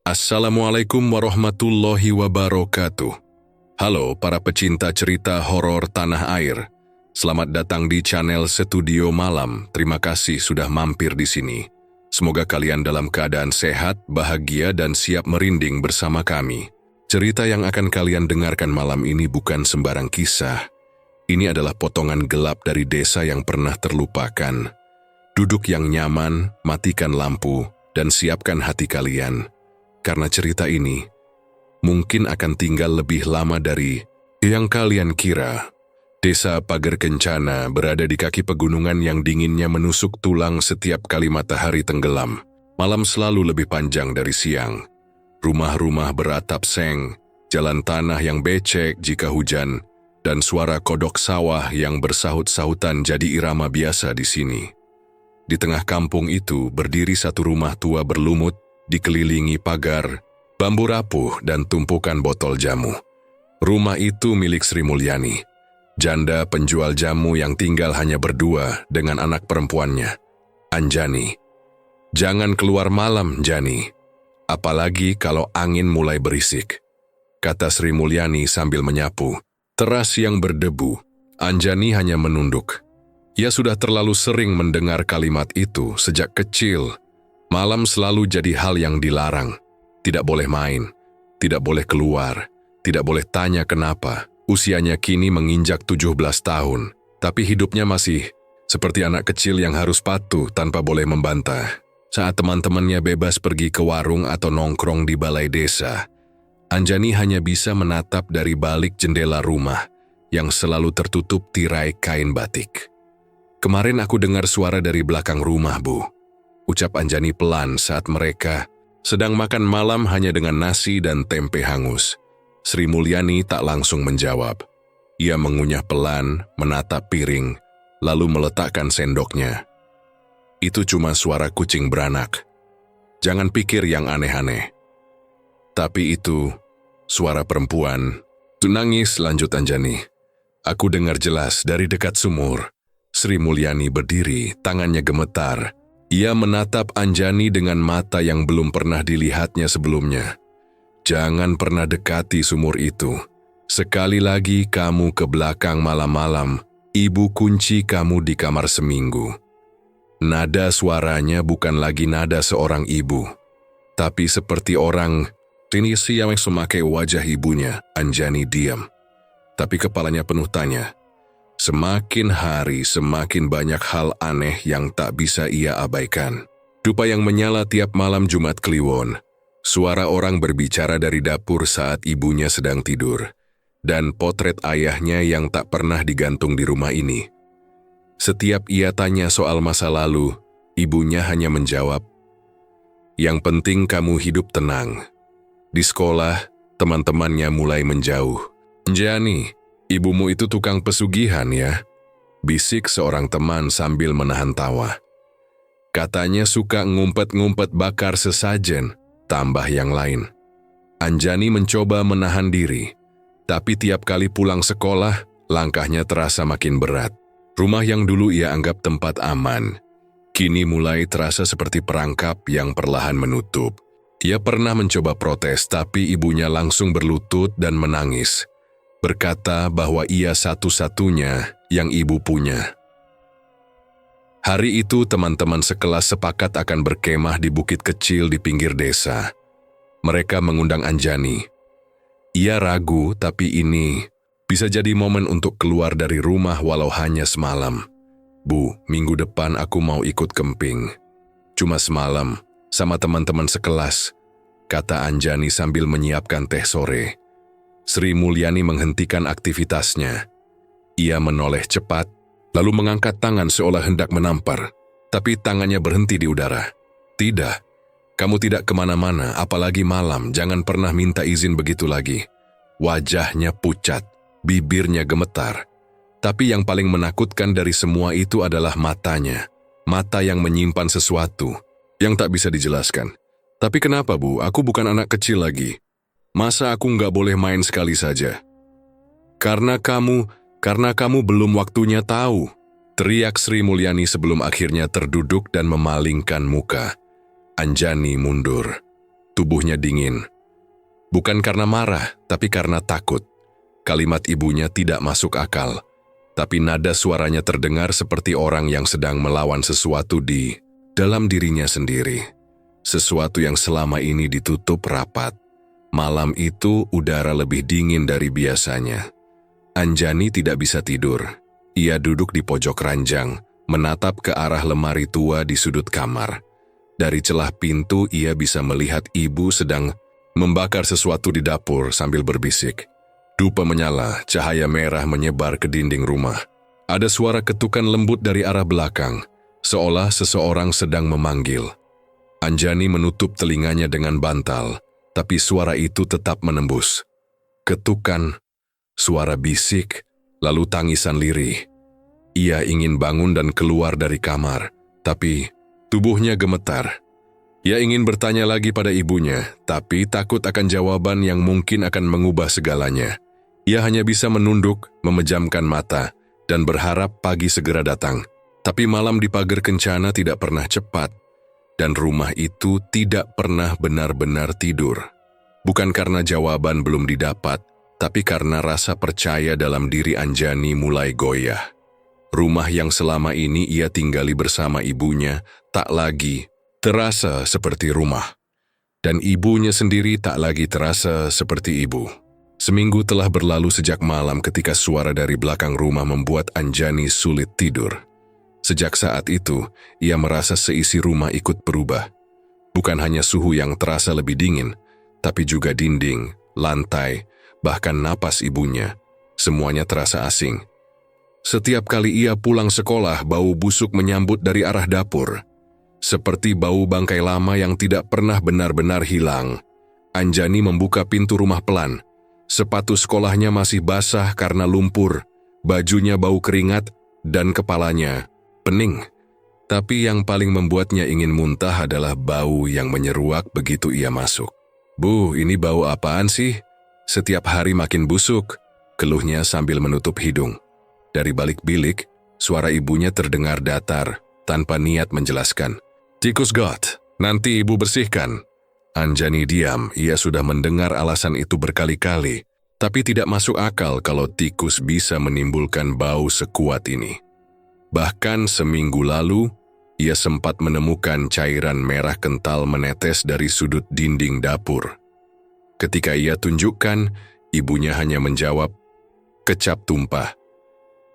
Assalamualaikum warahmatullahi wabarakatuh. Halo para pecinta cerita horor tanah air. Selamat datang di channel Studio Malam. Terima kasih sudah mampir di sini. Semoga kalian dalam keadaan sehat, bahagia, dan siap merinding bersama kami. Cerita yang akan kalian dengarkan malam ini bukan sembarang kisah. Ini adalah potongan gelap dari desa yang pernah terlupakan. Duduk yang nyaman, matikan lampu, dan siapkan hati kalian. Karena cerita ini mungkin akan tinggal lebih lama dari yang kalian kira. Desa Pager Kencana berada di kaki pegunungan yang dinginnya menusuk tulang setiap kali matahari tenggelam. Malam selalu lebih panjang dari siang. Rumah-rumah beratap seng, jalan tanah yang becek jika hujan, dan suara kodok sawah yang bersahut-sahutan jadi irama biasa di sini. Di tengah kampung itu berdiri satu rumah tua berlumut, dikelilingi pagar, bambu rapuh, dan tumpukan botol jamu. Rumah itu milik Sri Mulyani, janda penjual jamu yang tinggal hanya berdua dengan anak perempuannya, Anjani. "Jangan keluar malam, Jani, apalagi kalau angin mulai berisik," kata Sri Mulyani sambil menyapu. Teras yang berdebu, Anjani hanya menunduk. Ia sudah terlalu sering mendengar kalimat itu sejak kecil. Malam selalu jadi hal yang dilarang. Tidak boleh main, tidak boleh keluar, tidak boleh tanya kenapa. Usianya kini menginjak 17 tahun, tapi hidupnya masih seperti anak kecil yang harus patuh tanpa boleh membantah. Saat teman-temannya bebas pergi ke warung atau nongkrong di balai desa, Anjani hanya bisa menatap dari balik jendela rumah yang selalu tertutup tirai kain batik. "Kemarin aku dengar suara dari belakang rumah, Bu," ucap Anjani pelan saat mereka sedang makan malam hanya dengan nasi dan tempe hangus. Sri Mulyani tak langsung menjawab. Ia mengunyah pelan, menatap piring, lalu meletakkan sendoknya. "Itu cuma suara kucing beranak. Jangan pikir yang aneh-aneh." "Tapi itu suara perempuan." "Nangis," lanjut Anjani. "Aku dengar jelas dari dekat sumur." Sri Mulyani berdiri, tangannya gemetar. Ia menatap Anjani dengan mata yang belum pernah dilihatnya sebelumnya. "Jangan pernah dekati sumur itu. Sekali lagi kamu ke belakang malam-malam, ibu kunci kamu di kamar seminggu." Nada suaranya bukan lagi nada seorang ibu, tapi seperti orang Tinisi yang memakai wajah ibunya. Anjani diam, tapi kepalanya penuh tanya. Semakin hari semakin banyak hal aneh yang tak bisa ia abaikan. Dupa yang menyala tiap malam Jumat Kliwon, suara orang berbicara dari dapur saat ibunya sedang tidur, dan potret ayahnya yang tak pernah digantung di rumah ini. Setiap ia tanya soal masa lalu, ibunya hanya menjawab, "Yang penting kamu hidup tenang." Di sekolah, teman-temannya mulai menjauh. "Anjani, ibumu itu tukang pesugihan ya?" bisik seorang teman sambil menahan tawa. "Katanya suka ngumpet-ngumpet bakar sesajen," tambah yang lain. Anjani mencoba menahan diri, tapi tiap kali pulang sekolah, langkahnya terasa makin berat. Rumah yang dulu ia anggap tempat aman, kini mulai terasa seperti perangkap yang perlahan menutup. Ia pernah mencoba protes, tapi ibunya langsung berlutut dan menangis, berkata bahwa ia satu-satunya yang ibu punya. Hari itu teman-teman sekelas sepakat akan berkemah di bukit kecil di pinggir desa. Mereka mengundang Anjani. Ia ragu, tapi ini bisa jadi momen untuk keluar dari rumah walau hanya semalam. "Bu, minggu depan aku mau ikut kemping. Cuma semalam, sama teman-teman sekelas," kata Anjani sambil menyiapkan teh sore. Sri Mulyani menghentikan aktivitasnya. Ia menoleh cepat, lalu mengangkat tangan seolah hendak menampar, tapi tangannya berhenti di udara. "Tidak, kamu tidak kemana-mana, apalagi malam, jangan pernah minta izin begitu lagi." Wajahnya pucat, bibirnya gemetar. Tapi yang paling menakutkan dari semua itu adalah matanya. Mata yang menyimpan sesuatu yang tak bisa dijelaskan. "Tapi kenapa, Bu? Aku bukan anak kecil lagi. Masa aku nggak boleh main sekali saja?" Karena kamu belum waktunya tahu," teriak Sri Mulyani sebelum akhirnya terduduk dan memalingkan muka. Anjani mundur. Tubuhnya dingin. Bukan karena marah, tapi karena takut. Kalimat ibunya tidak masuk akal, tapi nada suaranya terdengar seperti orang yang sedang melawan sesuatu di dalam dirinya sendiri. Sesuatu yang selama ini ditutup rapat. Malam itu udara lebih dingin dari biasanya. Anjani tidak bisa tidur. Ia duduk di pojok ranjang, menatap ke arah lemari tua di sudut kamar. Dari celah pintu ia bisa melihat ibu sedang membakar sesuatu di dapur sambil berbisik. Dupa menyala, cahaya merah menyebar ke dinding rumah. Ada suara ketukan lembut dari arah belakang, seolah seseorang sedang memanggil. Anjani menutup telinganya dengan bantal, tapi suara itu tetap menembus. Ketukan, suara bisik, lalu tangisan lirih. Ia ingin bangun dan keluar dari kamar, tapi tubuhnya gemetar. Ia ingin bertanya lagi pada ibunya, tapi takut akan jawaban yang mungkin akan mengubah segalanya. Ia hanya bisa menunduk, memejamkan mata, dan berharap pagi segera datang. Tapi malam di pagar kencana tidak pernah cepat, dan rumah itu tidak pernah benar-benar tidur. Bukan karena jawaban belum didapat, tapi karena rasa percaya dalam diri Anjani mulai goyah. Rumah yang selama ini ia tinggali bersama ibunya tak lagi terasa seperti rumah. Dan ibunya sendiri tak lagi terasa seperti ibu. Seminggu telah berlalu sejak malam ketika suara dari belakang rumah membuat Anjani sulit tidur. Sejak saat itu, ia merasa seisi rumah ikut berubah. Bukan hanya suhu yang terasa lebih dingin, tapi juga dinding, lantai, bahkan napas ibunya. Semuanya terasa asing. Setiap kali ia pulang sekolah, bau busuk menyambut dari arah dapur. Seperti bau bangkai lama yang tidak pernah benar-benar hilang. Anjani membuka pintu rumah pelan. Sepatu sekolahnya masih basah karena lumpur, bajunya bau keringat, dan kepalanya pening. Tapi yang paling membuatnya ingin muntah adalah bau yang menyeruak begitu ia masuk. "Bu, ini bau apaan sih? Setiap hari makin busuk," keluhnya sambil menutup hidung. Dari balik bilik, suara ibunya terdengar datar, tanpa niat menjelaskan. "Tikus got, nanti ibu bersihkan." Anjani diam, ia sudah mendengar alasan itu berkali-kali, tapi tidak masuk akal kalau tikus bisa menimbulkan bau sekuat ini. Bahkan seminggu lalu, ia sempat menemukan cairan merah kental menetes dari sudut dinding dapur. Ketika ia tunjukkan, ibunya hanya menjawab, "Kecap tumpah."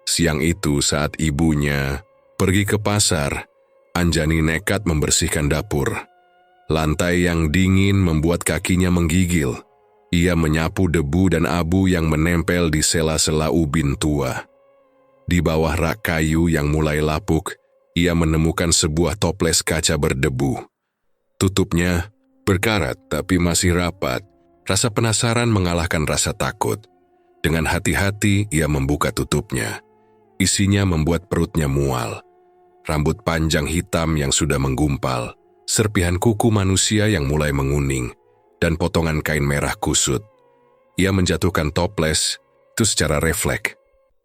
Siang itu saat ibunya pergi ke pasar, Anjani nekat membersihkan dapur. Lantai yang dingin membuat kakinya menggigil. Ia menyapu debu dan abu yang menempel di sela-sela ubin tua. Di bawah rak kayu yang mulai lapuk, ia menemukan sebuah toples kaca berdebu. Tutupnya berkarat tapi masih rapat. Rasa penasaran mengalahkan rasa takut. Dengan hati-hati ia membuka tutupnya. Isinya membuat perutnya mual. Rambut panjang hitam yang sudah menggumpal, serpihan kuku manusia yang mulai menguning, dan potongan kain merah kusut. Ia menjatuhkan toples itu secara refleks.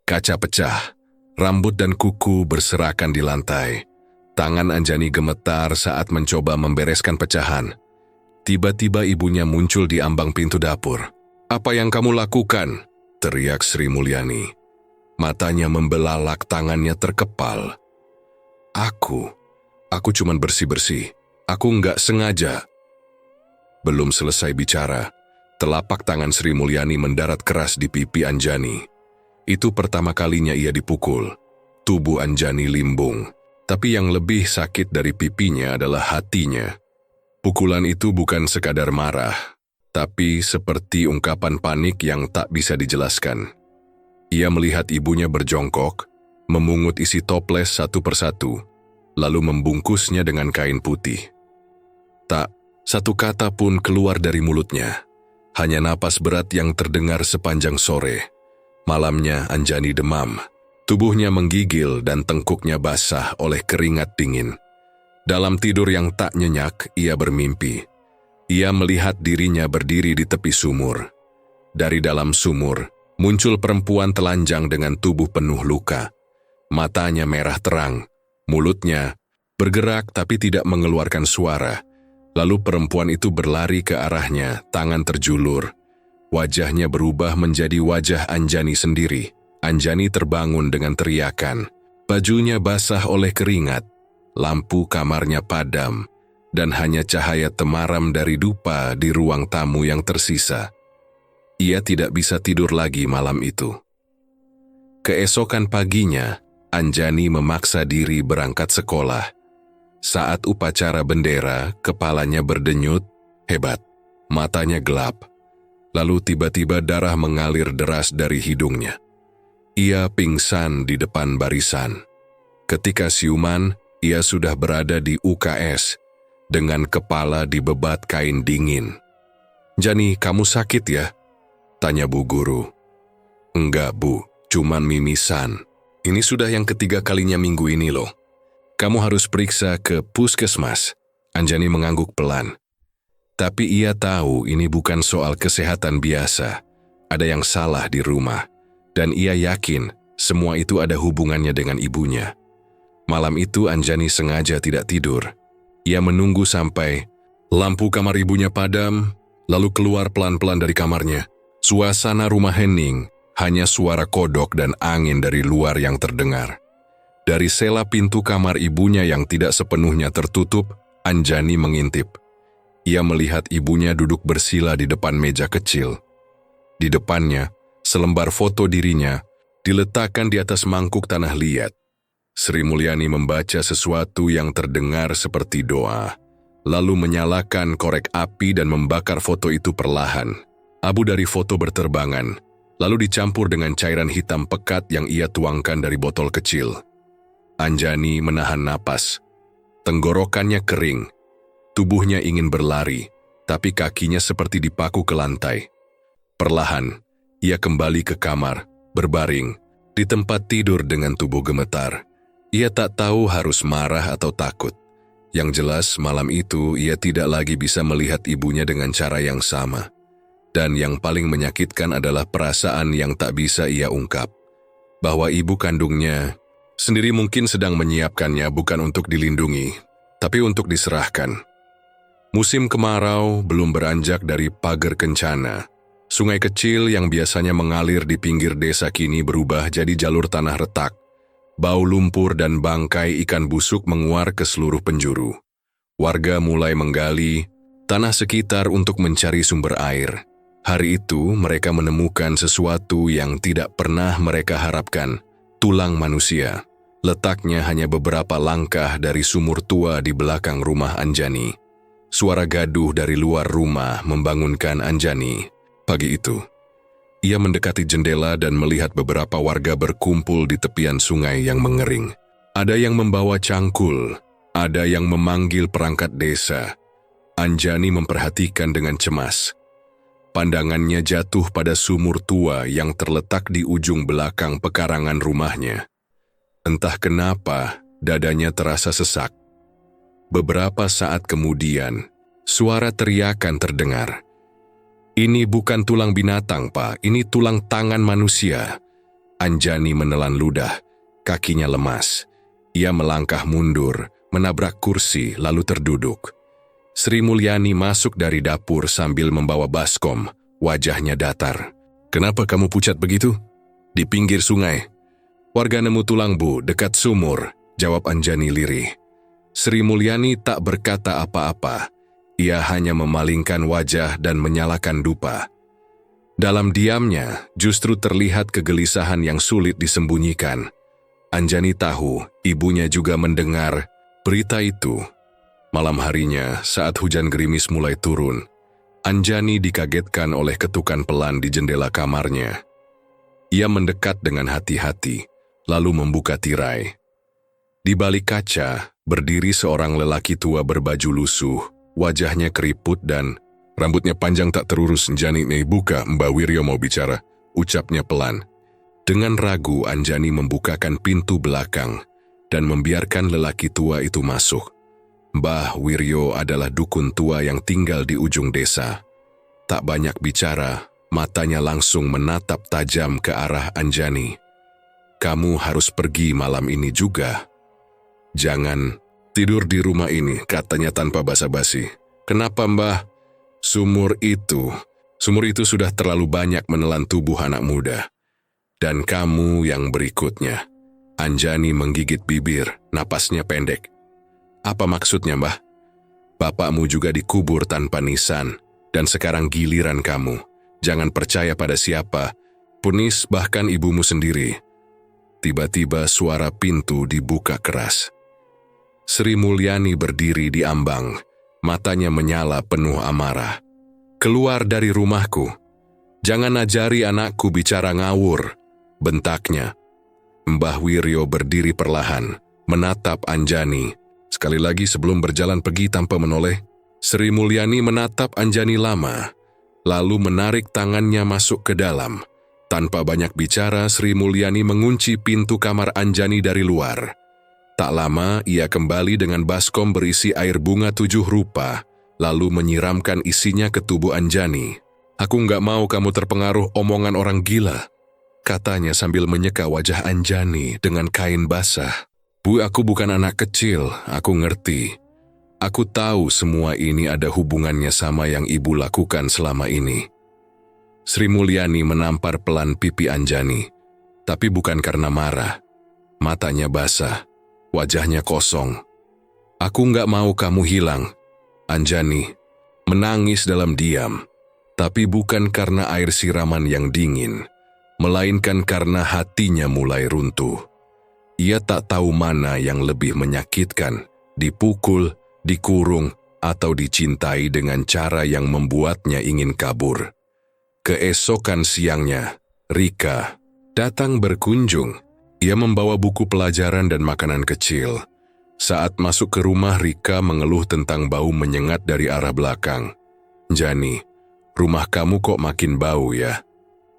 Kaca pecah, rambut dan kuku berserakan di lantai. Tangan Anjani gemetar saat mencoba membereskan pecahan. Tiba-tiba ibunya muncul di ambang pintu dapur. "Apa yang kamu lakukan?" teriak Sri Mulyani. Matanya membelalak, tangannya terkepal. Aku cuman bersih-bersih. Aku nggak sengaja." Belum selesai bicara, telapak tangan Sri Mulyani mendarat keras di pipi Anjani. Itu pertama kalinya ia dipukul. Tubuh Anjani limbung, tapi yang lebih sakit dari pipinya adalah hatinya. Pukulan itu bukan sekadar marah, tapi seperti ungkapan panik yang tak bisa dijelaskan. Ia melihat ibunya berjongkok, memungut isi toples satu persatu, lalu membungkusnya dengan kain putih. Tak satu kata pun keluar dari mulutnya, hanya napas berat yang terdengar sepanjang sore. Malamnya Anjani demam, tubuhnya menggigil dan tengkuknya basah oleh keringat dingin. Dalam tidur yang tak nyenyak, ia bermimpi. Ia melihat dirinya berdiri di tepi sumur. Dari dalam sumur, muncul perempuan telanjang dengan tubuh penuh luka. Matanya merah terang, mulutnya bergerak tapi tidak mengeluarkan suara. Lalu perempuan itu berlari ke arahnya, tangan terjulur. Wajahnya berubah menjadi wajah Anjani sendiri. Anjani terbangun dengan teriakan. Bajunya basah oleh keringat. Lampu kamarnya padam, dan hanya cahaya temaram dari dupa di ruang tamu yang tersisa. Ia tidak bisa tidur lagi malam itu. Keesokan paginya, Anjani memaksa diri berangkat sekolah. Saat upacara bendera, kepalanya berdenyut, hebat, matanya gelap. Lalu tiba-tiba darah mengalir deras dari hidungnya. Ia pingsan di depan barisan. Ketika siuman, ia sudah berada di UKS dengan kepala dibebat kain dingin. "Jani, kamu sakit ya?" tanya Bu Guru. "Enggak, Bu, cuman mimisan. Ini sudah yang ketiga kalinya minggu ini loh. Kamu harus periksa ke puskesmas." Anjani mengangguk pelan. Tapi ia tahu ini bukan soal kesehatan biasa. Ada yang salah di rumah. Dan ia yakin semua itu ada hubungannya dengan ibunya. Malam itu Anjani sengaja tidak tidur. Ia menunggu sampai lampu kamar ibunya padam, lalu keluar pelan-pelan dari kamarnya. Suasana rumah hening, hanya suara kodok dan angin dari luar yang terdengar. Dari sela pintu kamar ibunya yang tidak sepenuhnya tertutup, Anjani mengintip. Ia melihat ibunya duduk bersila di depan meja kecil. Di depannya, selembar foto dirinya diletakkan di atas mangkuk tanah liat. Sri Mulyani membaca sesuatu yang terdengar seperti doa, lalu menyalakan korek api dan membakar foto itu perlahan. Abu dari foto berterbangan, lalu dicampur dengan cairan hitam pekat yang ia tuangkan dari botol kecil. Anjani menahan napas. Tenggorokannya kering. Tubuhnya ingin berlari, tapi kakinya seperti dipaku ke lantai. Perlahan, ia kembali ke kamar, berbaring, di tempat tidur dengan tubuh gemetar. Ia tak tahu harus marah atau takut. Yang jelas malam itu ia tidak lagi bisa melihat ibunya dengan cara yang sama. Dan yang paling menyakitkan adalah perasaan yang tak bisa ia ungkap. Bahwa ibu kandungnya sendiri mungkin sedang menyiapkannya bukan untuk dilindungi, tapi untuk diserahkan. Musim kemarau belum beranjak dari pagar kencana. Sungai kecil yang biasanya mengalir di pinggir desa kini berubah jadi jalur tanah retak. Bau lumpur dan bangkai ikan busuk menguar ke seluruh penjuru. Warga mulai menggali tanah sekitar untuk mencari sumber air. Hari itu mereka menemukan sesuatu yang tidak pernah mereka harapkan, tulang manusia. Letaknya hanya beberapa langkah dari sumur tua di belakang rumah Anjani. Suara gaduh dari luar rumah membangunkan Anjani. Pagi itu, ia mendekati jendela dan melihat beberapa warga berkumpul di tepian sungai yang mengering. Ada yang membawa cangkul, ada yang memanggil perangkat desa. Anjani memperhatikan dengan cemas. Pandangannya jatuh pada sumur tua yang terletak di ujung belakang pekarangan rumahnya. Entah kenapa, dadanya terasa sesak. Beberapa saat kemudian, suara teriakan terdengar. "Ini bukan tulang binatang, Pak. Ini tulang tangan manusia." Anjani menelan ludah, kakinya lemas. Ia melangkah mundur, menabrak kursi, lalu terduduk. Sri Mulyani masuk dari dapur sambil membawa baskom, wajahnya datar. "Kenapa kamu pucat begitu?" "Di pinggir sungai." "Warga nemu tulang, Bu, dekat sumur," jawab Anjani lirih. Sri Mulyani tak berkata apa-apa. Ia hanya memalingkan wajah dan menyalakan dupa. Dalam diamnya, justru terlihat kegelisahan yang sulit disembunyikan. Anjani tahu, ibunya juga mendengar berita itu. Malam harinya, saat hujan gerimis mulai turun, Anjani dikagetkan oleh ketukan pelan di jendela kamarnya. Ia mendekat dengan hati-hati, lalu membuka tirai. Di balik kaca, berdiri seorang lelaki tua berbaju lusuh, wajahnya keriput dan rambutnya panjang tak terurus. "Anjani, nih buka, Mbak Wiryo mau bicara," ucapnya pelan. Dengan ragu, Anjani membukakan pintu belakang dan membiarkan lelaki tua itu masuk. Mbah Wiryo adalah dukun tua yang tinggal di ujung desa. Tak banyak bicara, matanya langsung menatap tajam ke arah Anjani. "Kamu harus pergi malam ini juga. Jangan tidur di rumah ini," katanya tanpa basa-basi. Kenapa, Mbah? Sumur itu sudah terlalu banyak menelan tubuh anak muda. Dan kamu yang berikutnya. Anjani menggigit bibir, napasnya pendek. Apa maksudnya, Mbah? Bapakmu juga dikubur tanpa nisan, dan sekarang giliran kamu. Jangan percaya pada siapa, punis bahkan ibumu sendiri. Tiba-tiba suara pintu dibuka keras. Sri Mulyani berdiri di ambang, matanya menyala penuh amarah. Keluar dari rumahku. Jangan ajari anakku bicara ngawur, bentaknya. Mbah Wiryo berdiri perlahan, menatap Anjani. Sekali lagi sebelum berjalan pergi tanpa menoleh, Sri Mulyani menatap Anjani lama, lalu menarik tangannya masuk ke dalam. Tanpa banyak bicara, Sri Mulyani mengunci pintu kamar Anjani dari luar. Tak lama, ia kembali dengan baskom berisi air bunga 7 rupa, lalu menyiramkan isinya ke tubuh Anjani. Aku nggak mau kamu terpengaruh omongan orang gila, katanya sambil menyeka wajah Anjani dengan kain basah. Bu, aku bukan anak kecil, aku ngerti. Aku tahu semua ini ada hubungannya sama yang ibu lakukan selama ini. Sri Mulyani menampar pelan pipi Anjani, tapi bukan karena marah. Matanya basah, wajahnya kosong. Aku nggak mau kamu hilang. Anjani menangis dalam diam, tapi bukan karena air siraman yang dingin, melainkan karena hatinya mulai runtuh. Ia tak tahu mana yang lebih menyakitkan, dipukul, dikurung, atau dicintai dengan cara yang membuatnya ingin kabur. Keesokan siangnya, Rika datang berkunjung. Ia membawa buku pelajaran dan makanan kecil. Saat masuk ke rumah, Rika mengeluh tentang bau menyengat dari arah belakang. Jani, rumah kamu kok makin bau ya?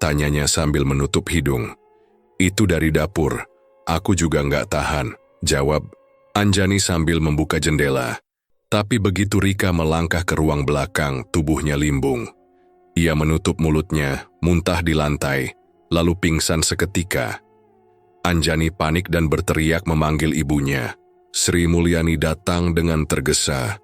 Tanyanya sambil menutup hidung. Itu dari dapur. Aku juga nggak tahan, jawab Anjani sambil membuka jendela. Tapi begitu Rika melangkah ke ruang belakang, tubuhnya limbung. Ia menutup mulutnya, muntah di lantai, lalu pingsan seketika. Anjani panik dan berteriak memanggil ibunya. Sri Mulyani datang dengan tergesa.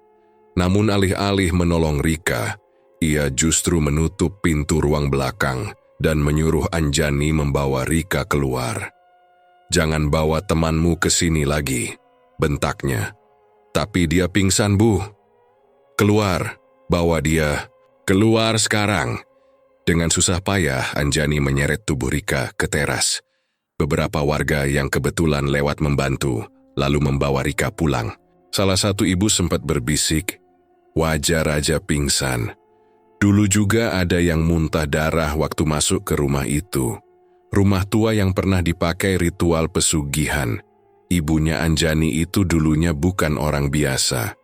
Namun alih-alih menolong Rika, ia justru menutup pintu ruang belakang dan menyuruh Anjani membawa Rika keluar. Jangan bawa temanmu ke sini lagi, bentaknya. Tapi dia pingsan, Bu. Keluar, bawa dia. Keluar sekarang. Dengan susah payah, Anjani menyeret tubuh Rika ke teras. Beberapa warga yang kebetulan lewat membantu, lalu membawa Rika pulang. Salah satu ibu sempat berbisik, wajar aja pingsan. Dulu juga ada yang muntah darah waktu masuk ke rumah itu. Rumah tua yang pernah dipakai ritual pesugihan. Ibunya Anjani itu dulunya bukan orang biasa.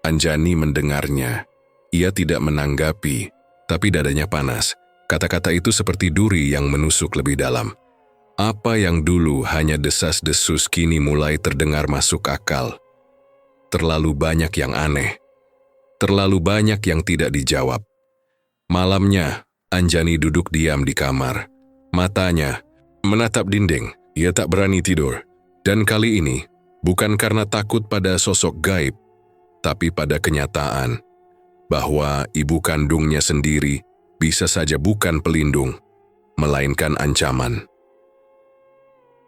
Anjani mendengarnya. Ia tidak menanggapi, tapi dadanya panas. Kata-kata itu seperti duri yang menusuk lebih dalam. Apa yang dulu hanya desas-desus kini mulai terdengar masuk akal. Terlalu banyak yang aneh. Terlalu banyak yang tidak dijawab. Malamnya, Anjani duduk diam di kamar. Matanya menatap dinding, ia tak berani tidur. Dan kali ini, bukan karena takut pada sosok gaib, tapi pada kenyataan bahwa ibu kandungnya sendiri bisa saja bukan pelindung, melainkan ancaman.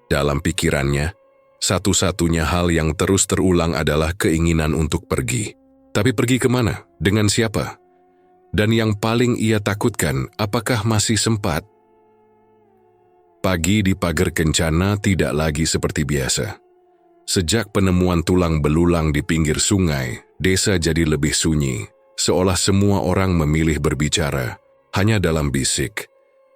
Dalam pikirannya, satu-satunya hal yang terus terulang adalah keinginan untuk pergi. Tapi pergi kemana? Dengan siapa? Dan yang paling ia takutkan, apakah masih sempat? Pagi di Pagar Kencana tidak lagi seperti biasa. Sejak penemuan tulang belulang di pinggir sungai, desa jadi lebih sunyi, seolah semua orang memilih berbicara, hanya dalam bisik.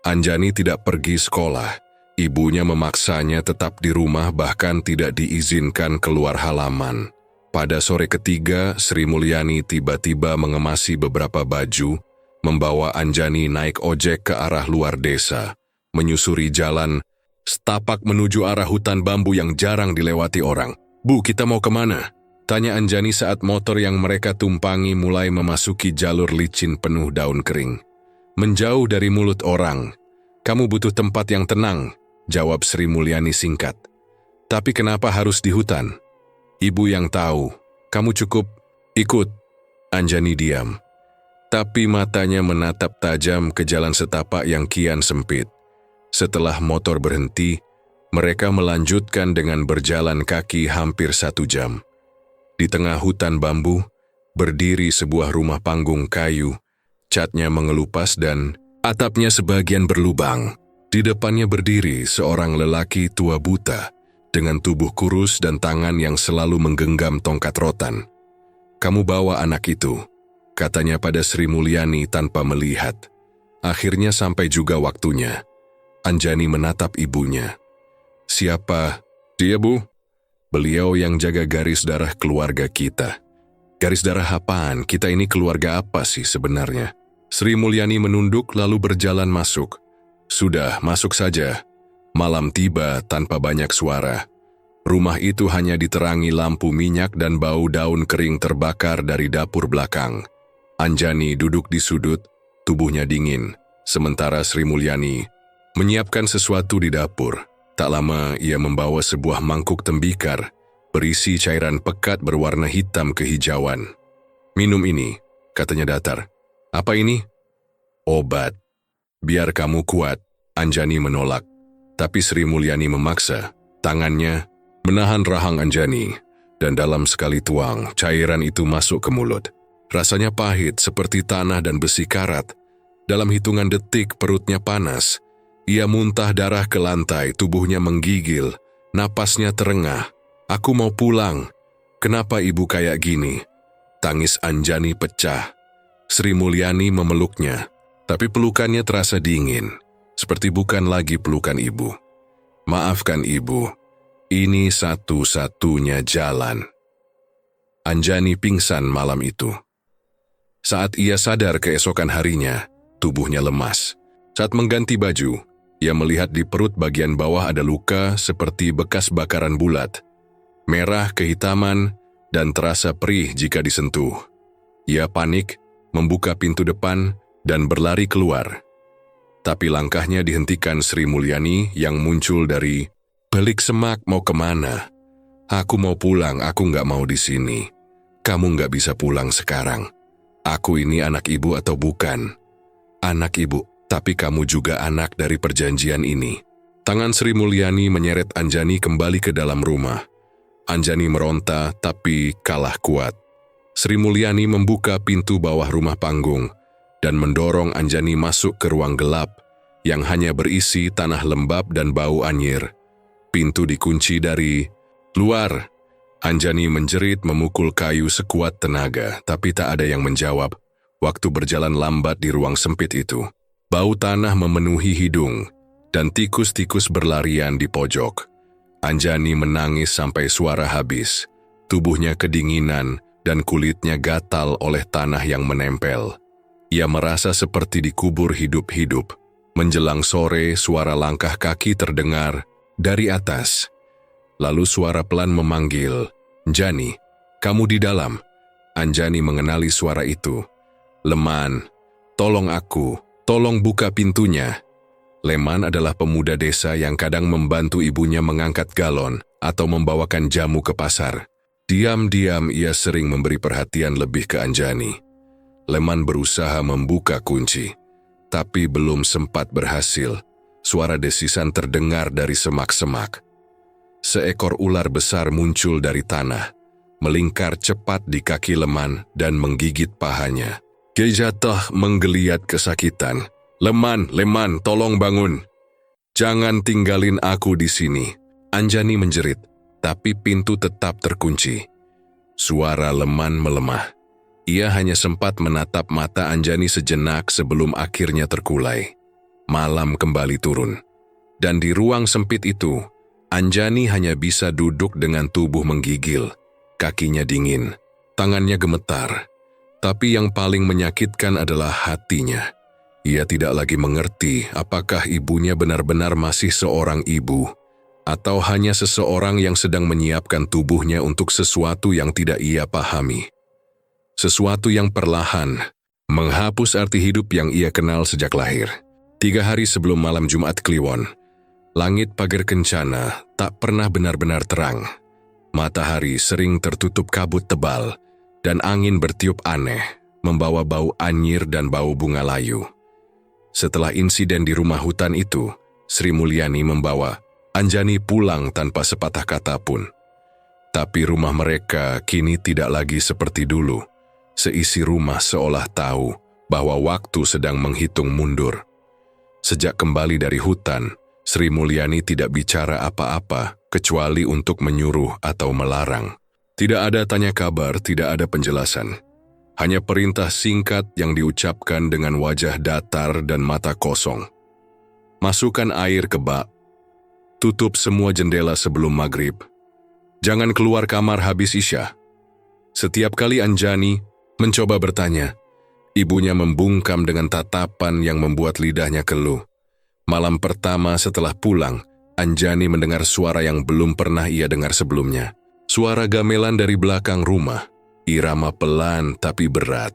Anjani tidak pergi sekolah, ibunya memaksanya tetap di rumah bahkan tidak diizinkan keluar halaman. Pada sore ketiga, Sri Mulyani tiba-tiba mengemasi beberapa baju, membawa Anjani naik ojek ke arah luar desa. Menyusuri jalan, setapak menuju arah hutan bambu yang jarang dilewati orang. Bu, kita mau kemana? Tanya Anjani saat motor yang mereka tumpangi mulai memasuki jalur licin penuh daun kering. Menjauh dari mulut orang. Kamu butuh tempat yang tenang, jawab Sri Mulyani singkat. Tapi kenapa harus di hutan? Ibu yang tahu, kamu cukup ikut. Anjani diam, tapi matanya menatap tajam ke jalan setapak yang kian sempit. Setelah motor berhenti, mereka melanjutkan dengan berjalan kaki hampir 1 jam. Di tengah hutan bambu, berdiri sebuah rumah panggung kayu. Catnya mengelupas dan atapnya sebagian berlubang. Di depannya berdiri seorang lelaki tua buta dengan tubuh kurus dan tangan yang selalu menggenggam tongkat rotan. "Kamu bawa anak itu," katanya pada Sri Mulyani tanpa melihat. Akhirnya sampai juga waktunya. Anjani menatap ibunya. "Siapa dia, Bu?" "Beliau yang jaga garis darah keluarga kita." "Garis darah apaan? Kita ini keluarga apa sih sebenarnya?" Sri Mulyani menunduk lalu berjalan masuk. "Sudah, masuk saja." Malam tiba tanpa banyak suara. Rumah itu hanya diterangi lampu minyak dan bau daun kering terbakar dari dapur belakang. Anjani duduk di sudut, tubuhnya dingin, sementara Sri Mulyani menyiapkan sesuatu di dapur. Tak lama ia membawa sebuah mangkuk tembikar berisi cairan pekat berwarna hitam kehijauan. "Minum ini," katanya datar. "Apa ini?" "Obat. Biar kamu kuat." Anjani menolak, tapi Sri Mulyani memaksa. Tangannya menahan rahang Anjani, dan dalam sekali tuang, cairan itu masuk ke mulut. Rasanya pahit seperti tanah dan besi karat. Dalam hitungan detik perutnya panas. Ia muntah darah ke lantai, tubuhnya menggigil, napasnya terengah. "Aku mau pulang. Kenapa ibu kayak gini?" Tangis Anjani pecah. Sri Mulyani memeluknya, tapi pelukannya terasa dingin, seperti bukan lagi pelukan ibu. "Maafkan ibu. Ini satu-satunya jalan." Anjani pingsan malam itu. Saat ia sadar keesokan harinya, tubuhnya lemas. Saat mengganti baju, ia melihat di perut bagian bawah ada luka seperti bekas bakaran bulat. Merah kehitaman dan terasa perih jika disentuh. Ia panik, membuka pintu depan, dan berlari keluar. Tapi langkahnya dihentikan Sri Mulyani yang muncul dari balik semak. "Mau kemana?" "Aku mau pulang, aku nggak mau di sini." "Kamu nggak bisa pulang sekarang. Aku ini anak ibu atau bukan?" "Anak ibu, tapi kamu juga anak dari perjanjian ini." Tangan Sri Mulyani menyeret Anjani kembali ke dalam rumah. Anjani meronta tapi kalah kuat. Sri Mulyani membuka pintu bawah rumah panggung dan mendorong Anjani masuk ke ruang gelap yang hanya berisi tanah lembab dan bau anyir. Pintu dikunci dari luar. Anjani menjerit memukul kayu sekuat tenaga, tapi tak ada yang menjawab. Waktu berjalan lambat di ruang sempit itu. Bau tanah memenuhi hidung, dan tikus-tikus berlarian di pojok. Anjani menangis sampai suara habis. Tubuhnya kedinginan, dan kulitnya gatal oleh tanah yang menempel. Ia merasa seperti dikubur hidup-hidup. Menjelang sore, suara langkah kaki terdengar dari atas. Lalu suara pelan memanggil, "Anjani, kamu di dalam?" Anjani mengenali suara itu. "Leman, tolong aku, tolong buka pintunya." Leman adalah pemuda desa yang kadang membantu ibunya mengangkat galon atau membawakan jamu ke pasar. Diam-diam ia sering memberi perhatian lebih ke Anjani. Leman berusaha membuka kunci, tapi belum sempat berhasil. Suara desisan terdengar dari semak-semak. Seekor ular besar muncul dari tanah, melingkar cepat di kaki Leman dan menggigit pahanya. Gejatah menggeliat kesakitan. "Leman, Leman, tolong bangun. Jangan tinggalin aku di sini." Anjani menjerit, tapi pintu tetap terkunci. Suara Leman melemah. Ia hanya sempat menatap mata Anjani sejenak sebelum akhirnya terkulai. Malam kembali turun. Dan di ruang sempit itu, Anjani hanya bisa duduk dengan tubuh menggigil. Kakinya dingin, tangannya gemetar. Tapi yang paling menyakitkan adalah hatinya. Ia tidak lagi mengerti apakah ibunya benar-benar masih seorang ibu, atau hanya seseorang yang sedang menyiapkan tubuhnya untuk sesuatu yang tidak ia pahami. Sesuatu yang perlahan menghapus arti hidup yang ia kenal sejak lahir. 3 hari sebelum malam Jumat Kliwon, langit pagar kencana tak pernah benar-benar terang. Matahari sering tertutup kabut tebal, dan angin bertiup aneh, membawa bau anyir dan bau bunga layu. Setelah insiden di rumah hutan itu, Sri Mulyani membawa Anjani pulang tanpa sepatah kata pun. Tapi rumah mereka kini tidak lagi seperti dulu. Seisi rumah seolah tahu bahwa waktu sedang menghitung mundur. Sejak kembali dari hutan, Sri Mulyani tidak bicara apa-apa kecuali untuk menyuruh atau melarang. Tidak ada tanya kabar, tidak ada penjelasan. Hanya perintah singkat yang diucapkan dengan wajah datar dan mata kosong. Masukkan air ke bak. Tutup semua jendela sebelum maghrib. Jangan keluar kamar habis isya. Setiap kali Anjani mencoba bertanya, ibunya membungkam dengan tatapan yang membuat lidahnya keluh. Malam pertama setelah pulang, Anjani mendengar suara yang belum pernah ia dengar sebelumnya. Suara gamelan dari belakang rumah, irama pelan tapi berat.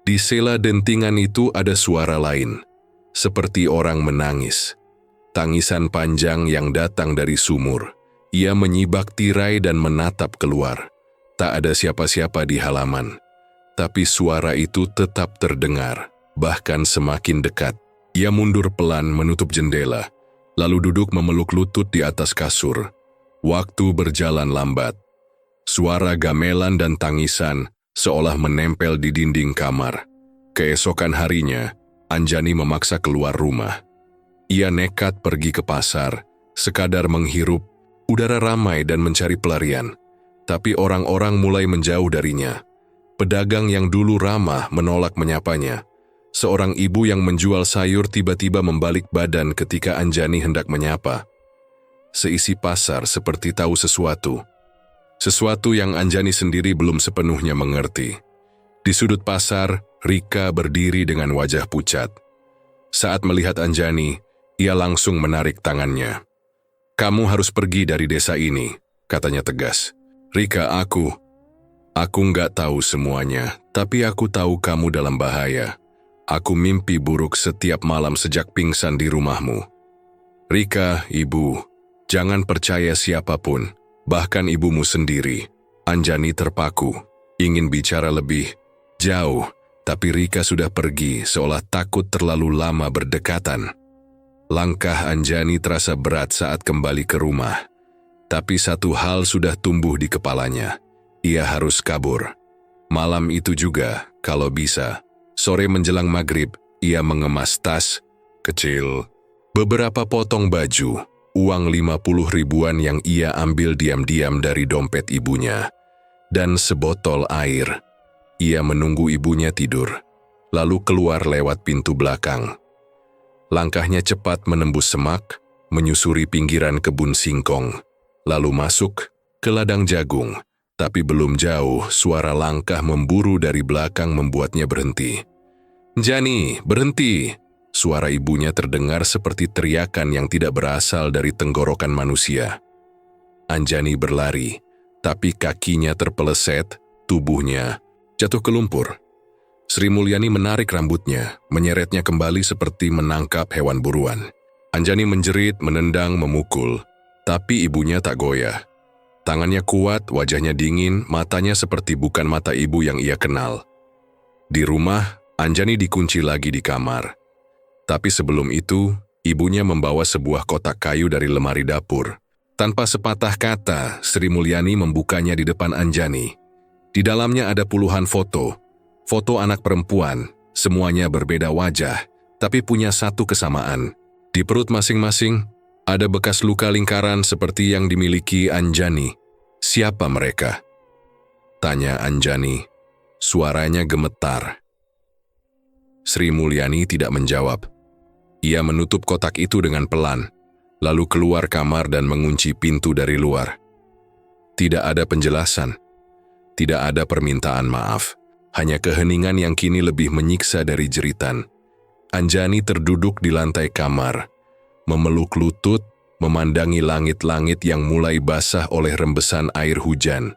Di sela dentingan itu ada suara lain, seperti orang menangis. Tangisan panjang yang datang dari sumur. Ia menyibak tirai dan menatap keluar. Tak ada siapa-siapa di halaman. Tapi suara itu tetap terdengar, bahkan semakin dekat. Ia mundur pelan menutup jendela, lalu duduk memeluk lutut di atas kasur. Waktu berjalan lambat. Suara gamelan dan tangisan seolah menempel di dinding kamar. Keesokan harinya, Anjani memaksa keluar rumah. Ia nekat pergi ke pasar, sekadar menghirup udara ramai dan mencari pelarian. Tapi orang-orang mulai menjauh darinya. Pedagang yang dulu ramah menolak menyapanya. Seorang ibu yang menjual sayur tiba-tiba membalik badan ketika Anjani hendak menyapa. Seisi pasar seperti tahu sesuatu. Sesuatu yang Anjani sendiri belum sepenuhnya mengerti. Di sudut pasar, Rika berdiri dengan wajah pucat. Saat melihat Anjani, ia langsung menarik tangannya. Kamu harus pergi dari desa ini, katanya tegas. Rika, aku nggak tahu semuanya, tapi aku tahu kamu dalam bahaya. Aku mimpi buruk setiap malam sejak pingsan di rumahmu. Rika, ibu, jangan percaya siapapun, bahkan ibumu sendiri. Anjani terpaku, ingin bicara lebih jauh, tapi Rika sudah pergi seolah takut terlalu lama berdekatan. Langkah Anjani terasa berat saat kembali ke rumah. Tapi satu hal sudah tumbuh di kepalanya. Ia harus kabur. Malam itu juga, kalau bisa. Sore menjelang maghrib, ia mengemas tas kecil. Beberapa potong baju, uang 50 ribuan yang ia ambil diam-diam dari dompet ibunya. Dan sebotol air. Ia menunggu ibunya tidur. Lalu keluar lewat pintu belakang. Langkahnya cepat menembus semak, menyusuri pinggiran kebun singkong, lalu masuk ke ladang jagung. Tapi belum jauh, suara langkah memburu dari belakang membuatnya berhenti. Jani, berhenti! Suara ibunya terdengar seperti teriakan yang tidak berasal dari tenggorokan manusia. Anjani berlari, tapi kakinya terpeleset, tubuhnya jatuh ke lumpur. Sri Mulyani menarik rambutnya, menyeretnya kembali seperti menangkap hewan buruan. Anjani menjerit, menendang, memukul, tapi ibunya tak goyah. Tangannya kuat, wajahnya dingin, matanya seperti bukan mata ibu yang ia kenal. Di rumah, Anjani dikunci lagi di kamar. Tapi sebelum itu, ibunya membawa sebuah kotak kayu dari lemari dapur. Tanpa sepatah kata, Sri Mulyani membukanya di depan Anjani. Di dalamnya ada puluhan foto. Foto anak perempuan, semuanya berbeda wajah, tapi punya satu kesamaan. Di perut masing-masing, ada bekas luka lingkaran seperti yang dimiliki Anjani. Siapa mereka? Tanya Anjani. Suaranya gemetar. Sri Mulyani tidak menjawab. Ia menutup kotak itu dengan pelan, lalu keluar kamar dan mengunci pintu dari luar. Tidak ada penjelasan. Tidak ada permintaan maaf. Hanya keheningan yang kini lebih menyiksa dari jeritan. Anjani terduduk di lantai kamar, memeluk lutut, memandangi langit-langit yang mulai basah oleh rembesan air hujan.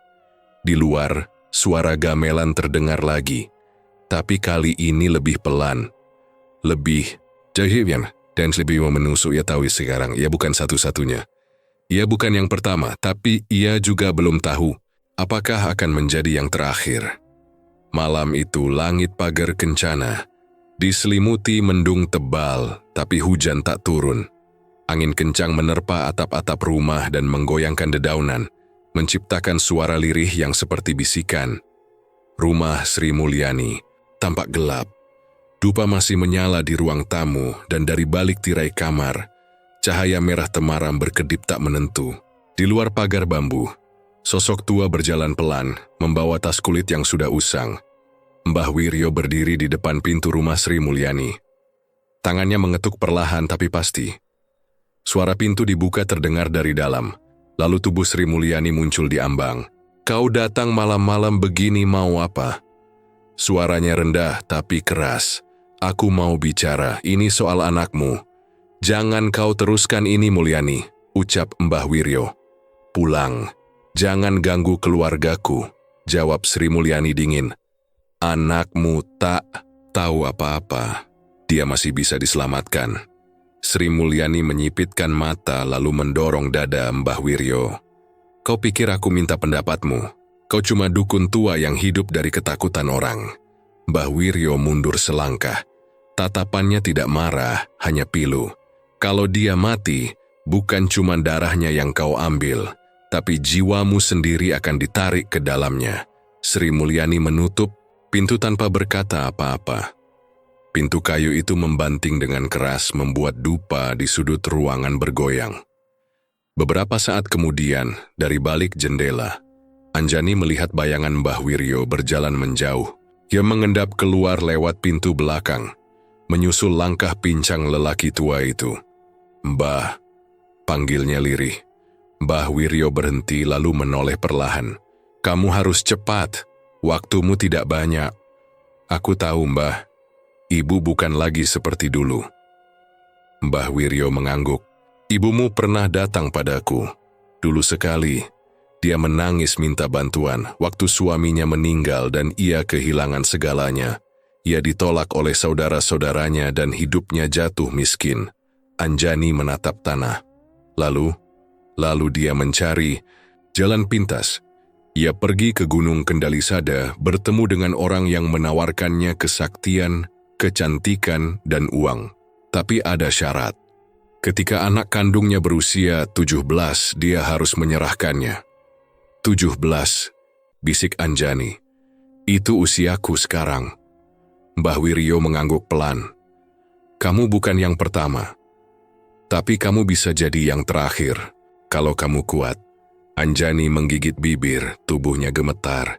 Di luar, suara gamelan terdengar lagi, tapi kali ini lebih pelan. Lebih jahilnya, dan lebih menusuk. Ia tahu sekarang, ia bukan satu-satunya. Ia bukan yang pertama, tapi ia juga belum tahu apakah akan menjadi yang terakhir. Malam itu langit pagar kencana, diselimuti mendung tebal, tapi hujan tak turun. Angin kencang menerpa atap-atap rumah dan menggoyangkan dedaunan, menciptakan suara lirih yang seperti bisikan. Rumah Sri Mulyani tampak gelap. Dupa masih menyala di ruang tamu dan dari balik tirai kamar, cahaya merah temaram berkedip tak menentu. Di luar pagar bambu, sosok tua berjalan pelan, membawa tas kulit yang sudah usang. Mbah Wiryo berdiri di depan pintu rumah Sri Mulyani. Tangannya mengetuk perlahan tapi pasti. Suara pintu dibuka terdengar dari dalam, lalu tubuh Sri Mulyani muncul di ambang. "Kau datang malam-malam begini mau apa?" Suaranya rendah tapi keras. "Aku mau bicara, ini soal anakmu." "Jangan kau teruskan ini Mulyani," ucap Mbah Wiryo. "Pulang, jangan ganggu keluargaku," jawab Sri Mulyani dingin. "Anakmu tak tahu apa-apa, dia masih bisa diselamatkan." Sri Mulyani menyipitkan mata lalu mendorong dada Mbah Wiryo. "Kau pikir aku minta pendapatmu? Kau cuma dukun tua yang hidup dari ketakutan orang." Mbah Wiryo mundur selangkah. Tatapannya tidak marah, hanya pilu. "Kalau dia mati, bukan cuma darahnya yang kau ambil, tapi jiwamu sendiri akan ditarik ke dalamnya." Sri Mulyani menutup pintu tanpa berkata apa-apa. Pintu kayu itu membanting dengan keras membuat dupa di sudut ruangan bergoyang. Beberapa saat kemudian, dari balik jendela, Anjani melihat bayangan Mbah Wiryo berjalan menjauh. Ia mengendap keluar lewat pintu belakang, menyusul langkah pincang lelaki tua itu. "Mbah," panggilnya lirih. Mbah Wiryo berhenti lalu menoleh perlahan. "Kamu harus cepat, waktumu tidak banyak." "Aku tahu, Mbah. Ibu bukan lagi seperti dulu." Mbah Wiryo mengangguk. "Ibumu pernah datang padaku. Dulu sekali, dia menangis minta bantuan waktu suaminya meninggal dan ia kehilangan segalanya. Ia ditolak oleh saudara-saudaranya dan hidupnya jatuh miskin." Anjani menatap tanah. Lalu dia mencari jalan pintas. Ia pergi ke Gunung Kendalisada bertemu dengan orang yang menawarkannya kesaktian, kecantikan, dan uang. Tapi ada syarat. Ketika anak kandungnya berusia 17, dia harus menyerahkannya. 17, bisik Anjani. "Itu usiaku sekarang." Mbah Wiryo mengangguk pelan. "Kamu bukan yang pertama, tapi kamu bisa jadi yang terakhir, kalau kamu kuat." Anjani menggigit bibir, tubuhnya gemetar.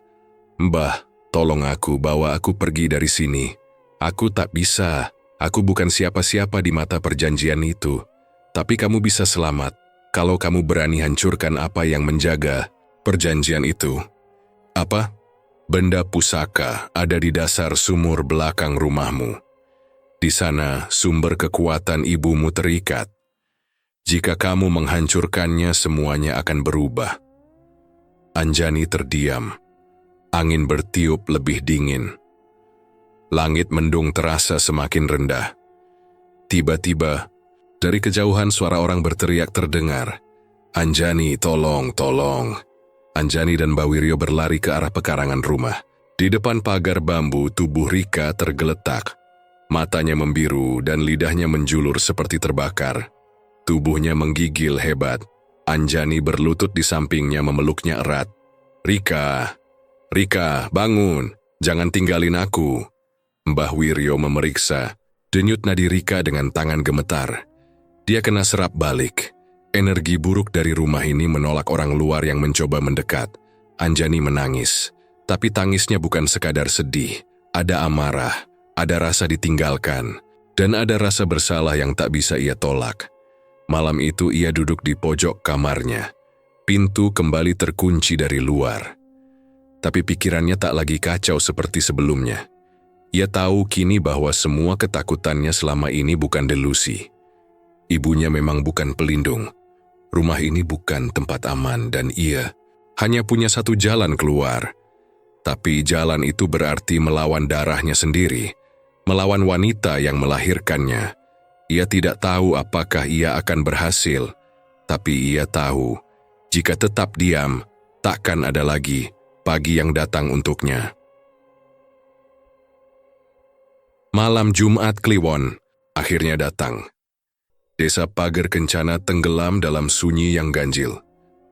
"Mbah, tolong aku, bawa aku pergi dari sini. Aku tak bisa, aku bukan siapa-siapa di mata perjanjian itu. Tapi kamu bisa selamat, kalau kamu berani hancurkan apa yang menjaga perjanjian itu." "Apa?" "Benda pusaka ada di dasar sumur belakang rumahmu. Di sana sumber kekuatan ibumu terikat. Jika kamu menghancurkannya, semuanya akan berubah." Anjani terdiam. Angin bertiup lebih dingin. Langit mendung terasa semakin rendah. Tiba-tiba, dari kejauhan suara orang berteriak terdengar. "Anjani, tolong, tolong." Anjani dan Mbah Wiryo berlari ke arah pekarangan rumah. Di depan pagar bambu, tubuh Rika tergeletak. Matanya membiru dan lidahnya menjulur seperti terbakar. Tubuhnya menggigil hebat. Anjani berlutut di sampingnya memeluknya erat. Rika, bangun, jangan tinggalin aku." Mbah Wiryo memeriksa denyut nadi Rika dengan tangan gemetar. Dia kena serap balik. Energi buruk dari rumah ini menolak orang luar yang mencoba mendekat. Anjani menangis, tapi tangisnya bukan sekadar sedih. Ada amarah, ada rasa ditinggalkan, dan ada rasa bersalah yang tak bisa ia tolak. Malam itu ia duduk di pojok kamarnya. Pintu kembali terkunci dari luar. Tapi pikirannya tak lagi kacau seperti sebelumnya. Ia tahu kini bahwa semua ketakutannya selama ini bukan delusi. Ibunya memang bukan pelindung. Rumah ini bukan tempat aman dan ia hanya punya satu jalan keluar. Tapi jalan itu berarti melawan darahnya sendiri, melawan wanita yang melahirkannya. Ia tidak tahu apakah ia akan berhasil, tapi ia tahu jika tetap diam, takkan ada lagi pagi yang datang untuknya. Malam Jumat Kliwon akhirnya datang. Desa Pager Kencana tenggelam dalam sunyi yang ganjil.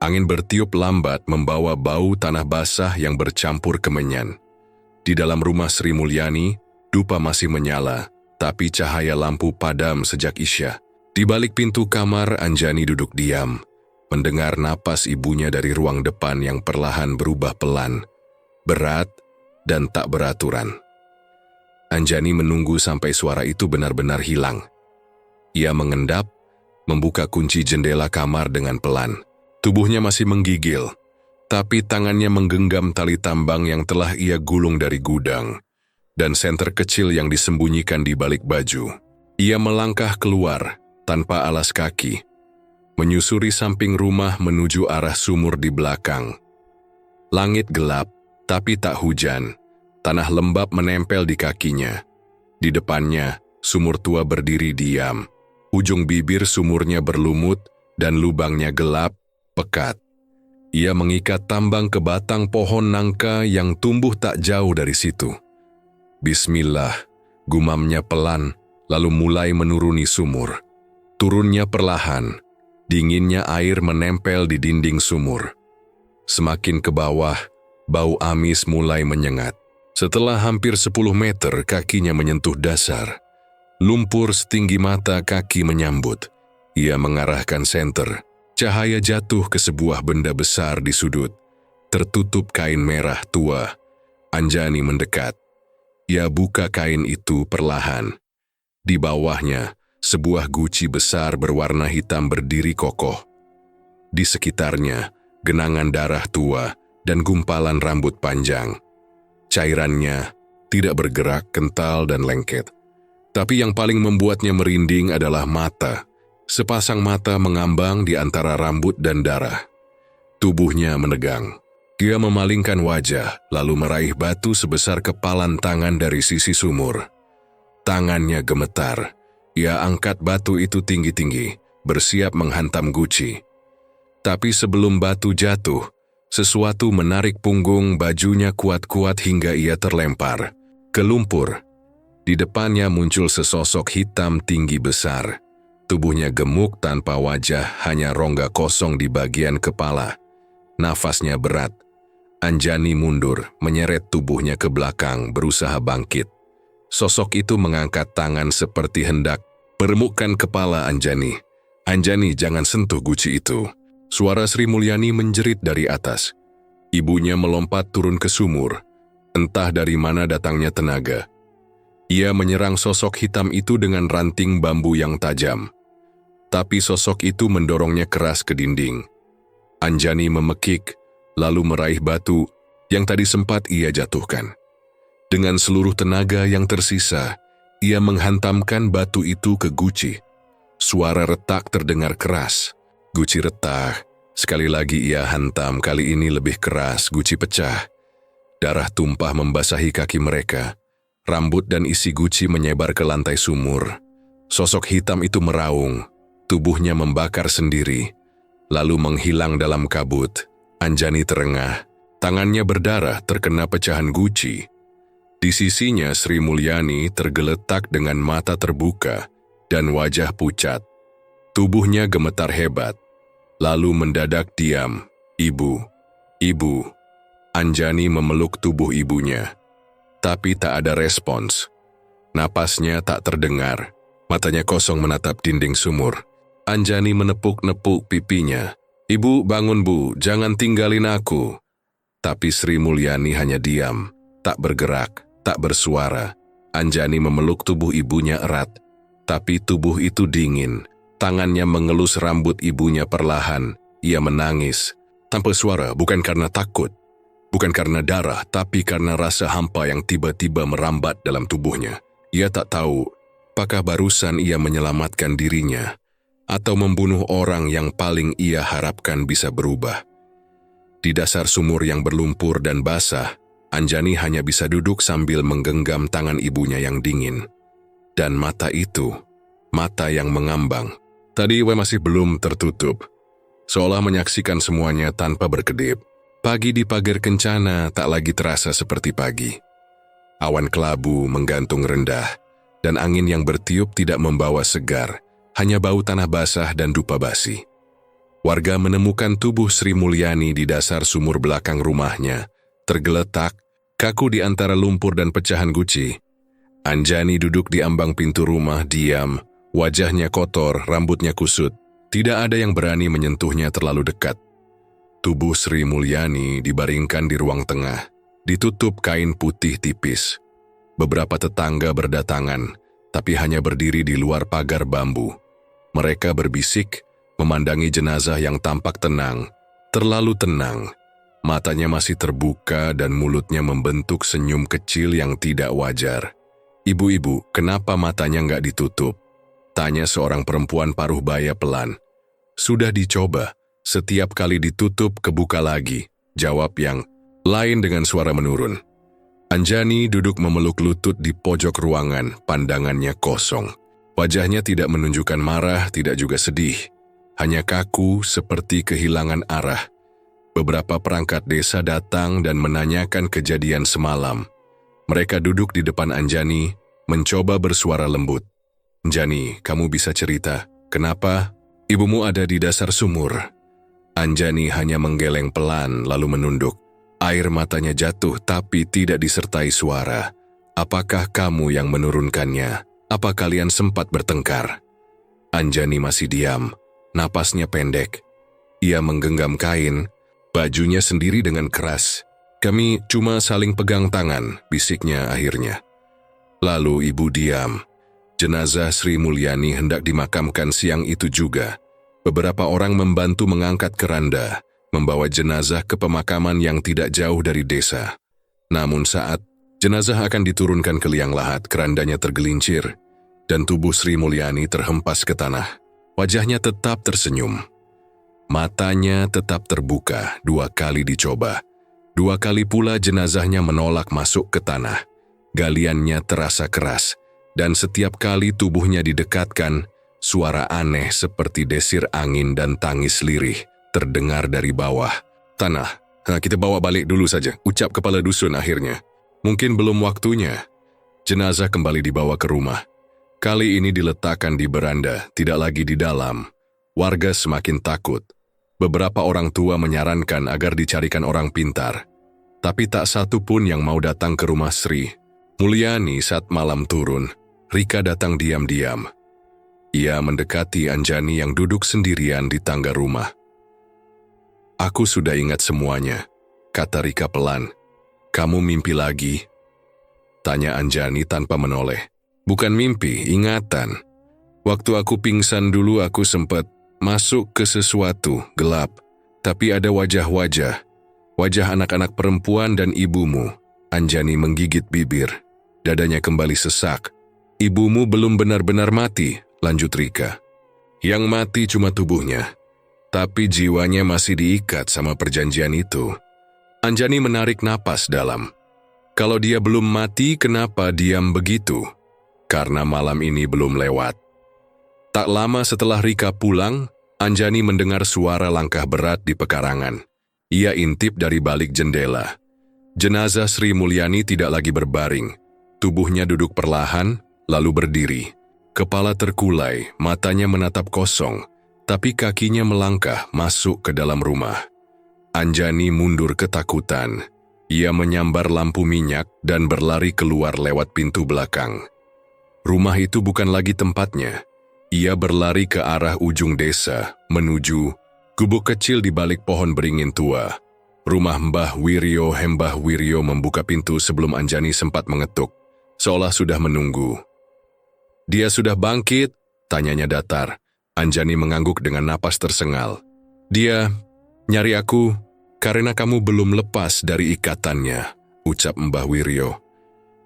Angin bertiup lambat membawa bau tanah basah yang bercampur kemenyan. Di dalam rumah Sri Mulyani, dupa masih menyala, tapi cahaya lampu padam sejak Isya. Di balik pintu kamar, Anjani duduk diam, mendengar napas ibunya dari ruang depan yang perlahan berubah pelan, berat, dan tak beraturan. Anjani menunggu sampai suara itu benar-benar hilang. Ia mengendap, membuka kunci jendela kamar dengan pelan. Tubuhnya masih menggigil, tapi tangannya menggenggam tali tambang yang telah ia gulung dari gudang, dan senter kecil yang disembunyikan di balik baju. Ia melangkah keluar, tanpa alas kaki, menyusuri samping rumah menuju arah sumur di belakang. Langit gelap, tapi tak hujan. Tanah lembab menempel di kakinya. Di depannya, sumur tua berdiri diam. Ujung bibir sumurnya berlumut dan lubangnya gelap, pekat. Ia mengikat tambang ke batang pohon nangka yang tumbuh tak jauh dari situ. Bismillah, gumamnya pelan, lalu mulai menuruni sumur. Turunnya perlahan, dinginnya air menempel di dinding sumur. Semakin ke bawah, bau amis mulai menyengat. Setelah hampir 10 meter, kakinya menyentuh dasar. Lumpur setinggi mata kaki menyambut. Ia mengarahkan senter. Cahaya jatuh ke sebuah benda besar di sudut. Tertutup kain merah tua. Anjani mendekat. Ia buka kain itu perlahan. Di bawahnya, sebuah guci besar berwarna hitam berdiri kokoh. Di sekitarnya, genangan darah tua dan gumpalan rambut panjang. Cairannya tidak bergerak, kental dan lengket. Tapi yang paling membuatnya merinding adalah mata. Sepasang mata mengambang di antara rambut dan darah. Tubuhnya menegang. Dia memalingkan wajah, lalu meraih batu sebesar kepalan tangan dari sisi sumur. Tangannya gemetar. Ia angkat batu itu tinggi-tinggi, bersiap menghantam guci. Tapi sebelum batu jatuh, sesuatu menarik punggung bajunya kuat-kuat hingga ia terlempar ke lumpur. Di depannya muncul sesosok hitam tinggi besar. Tubuhnya gemuk tanpa wajah, hanya rongga kosong di bagian kepala. Nafasnya berat. Anjani mundur, menyeret tubuhnya ke belakang, berusaha bangkit. Sosok itu mengangkat tangan seperti hendak meremukkan kepala Anjani. Anjani, jangan sentuh guci itu. Suara Sri Mulyani menjerit dari atas. Ibunya melompat turun ke sumur. Entah dari mana datangnya tenaga. Ia menyerang sosok hitam itu dengan ranting bambu yang tajam. Tapi sosok itu mendorongnya keras ke dinding. Anjani memekik, lalu meraih batu yang tadi sempat ia jatuhkan. Dengan seluruh tenaga yang tersisa, ia menghantamkan batu itu ke guci. Suara retak terdengar keras. Guci retak. Sekali lagi ia hantam, kali ini lebih keras, guci pecah. Darah tumpah membasahi kaki mereka. Rambut dan isi guci menyebar ke lantai sumur. Sosok hitam itu meraung. Tubuhnya membakar sendiri, lalu menghilang dalam kabut. Anjani terengah. Tangannya berdarah terkena pecahan guci. Di sisinya Sri Mulyani tergeletak dengan mata terbuka dan wajah pucat. Tubuhnya gemetar hebat. Lalu mendadak diam. Ibu, ibu. Anjani memeluk tubuh ibunya. Tapi tak ada respons. Napasnya tak terdengar. Matanya kosong menatap dinding sumur. Anjani menepuk-nepuk pipinya. Ibu, bangun bu, jangan tinggalin aku. Tapi Sri Mulyani hanya diam, tak bergerak, tak bersuara. Anjani memeluk tubuh ibunya erat. Tapi tubuh itu dingin. Tangannya mengelus rambut ibunya perlahan. Ia menangis. Tanpa suara, bukan karena takut. Bukan karena darah, tapi karena rasa hampa yang tiba-tiba merambat dalam tubuhnya. Ia tak tahu, apakah barusan ia menyelamatkan dirinya, atau membunuh orang yang paling ia harapkan bisa berubah. Di dasar sumur yang berlumpur dan basah, Anjani hanya bisa duduk sambil menggenggam tangan ibunya yang dingin. Dan mata itu, mata yang mengambang, tadi masih belum tertutup, seolah menyaksikan semuanya tanpa berkedip. Pagi di Pager Kencana tak lagi terasa seperti pagi. Awan kelabu menggantung rendah, dan angin yang bertiup tidak membawa segar, hanya bau tanah basah dan dupa basi. Warga menemukan tubuh Sri Mulyani di dasar sumur belakang rumahnya, tergeletak, kaku di antara lumpur dan pecahan guci. Anjani duduk di ambang pintu rumah, diam, wajahnya kotor, rambutnya kusut. Tidak ada yang berani menyentuhnya terlalu dekat. Tubuh Sri Mulyani dibaringkan di ruang tengah, ditutup kain putih tipis. Beberapa tetangga berdatangan, tapi hanya berdiri di luar pagar bambu. Mereka berbisik, memandangi jenazah yang tampak tenang, terlalu tenang. Matanya masih terbuka dan mulutnya membentuk senyum kecil yang tidak wajar. "Ibu-ibu, kenapa matanya nggak ditutup?" tanya seorang perempuan paruh baya pelan. "Sudah dicoba, setiap kali ditutup kebuka lagi," jawab yang lain dengan suara menurun. Anjani duduk memeluk lutut di pojok ruangan, pandangannya kosong. Wajahnya tidak menunjukkan marah, tidak juga sedih. Hanya kaku seperti kehilangan arah. Beberapa perangkat desa datang dan menanyakan kejadian semalam. Mereka duduk di depan Anjani, mencoba bersuara lembut. "Anjani, kamu bisa cerita, kenapa ibumu ada di dasar sumur?" Anjani hanya menggeleng pelan lalu menunduk. Air matanya jatuh tapi tidak disertai suara. "Apakah kamu yang menurunkannya? Apa kalian sempat bertengkar?" Anjani masih diam, napasnya pendek. Ia menggenggam kain, bajunya sendiri dengan keras. "Kami cuma saling pegang tangan," bisiknya akhirnya. Lalu ibu diam. Jenazah Sri Mulyani hendak dimakamkan siang itu juga. Beberapa orang membantu mengangkat keranda, membawa jenazah ke pemakaman yang tidak jauh dari desa. Namun saat jenazah akan diturunkan ke liang lahat, kerandanya tergelincir, dan tubuh Sri Mulyani terhempas ke tanah. Wajahnya tetap tersenyum. Matanya tetap terbuka, 2 kali dicoba. 2 kali pula jenazahnya menolak masuk ke tanah. Galiannya terasa keras, dan setiap kali tubuhnya didekatkan, suara aneh seperti desir angin dan tangis lirih terdengar dari bawah tanah. "Kita bawa balik dulu saja," ucap kepala dusun akhirnya. "Mungkin belum waktunya." Jenazah kembali dibawa ke rumah. Kali ini diletakkan di beranda, tidak lagi di dalam. Warga semakin takut. Beberapa orang tua menyarankan agar dicarikan orang pintar. Tapi tak satu pun yang mau datang ke rumah Sri Mulyani saat malam turun. Rika datang diam-diam. Ia mendekati Anjani yang duduk sendirian di tangga rumah. "Aku sudah ingat semuanya," kata Rika pelan. "Kamu mimpi lagi?" tanya Anjani tanpa menoleh. "Bukan mimpi, ingatan. Waktu aku pingsan dulu aku sempat masuk ke sesuatu gelap, tapi ada wajah-wajah. Wajah anak-anak perempuan dan ibumu." Anjani menggigit bibir. Dadanya kembali sesak. "Ibumu belum benar-benar mati," lanjut Rika. "Yang mati cuma tubuhnya, tapi jiwanya masih diikat sama perjanjian itu." Anjani menarik napas dalam. Kalau dia belum mati, kenapa diam begitu? Karena malam ini belum lewat. Tak lama setelah Rika pulang, Anjani mendengar suara langkah berat di pekarangan. Ia intip dari balik jendela. Jenazah Sri Mulyani tidak lagi berbaring. Tubuhnya duduk perlahan, lalu berdiri. Kepala terkulai, matanya menatap kosong, tapi kakinya melangkah masuk ke dalam rumah. Anjani mundur ketakutan. Ia menyambar lampu minyak dan berlari keluar lewat pintu belakang. Rumah itu bukan lagi tempatnya. Ia berlari ke arah ujung desa, menuju gubuk kecil di balik pohon beringin tua. Rumah Mbah Wiryo. Mbah Wiryo membuka pintu sebelum Anjani sempat mengetuk, seolah sudah menunggu. "Dia sudah bangkit?" tanyanya datar. Anjani mengangguk dengan napas tersengal. "Dia nyari aku karena kamu belum lepas dari ikatannya," ucap Mbah Wiryo.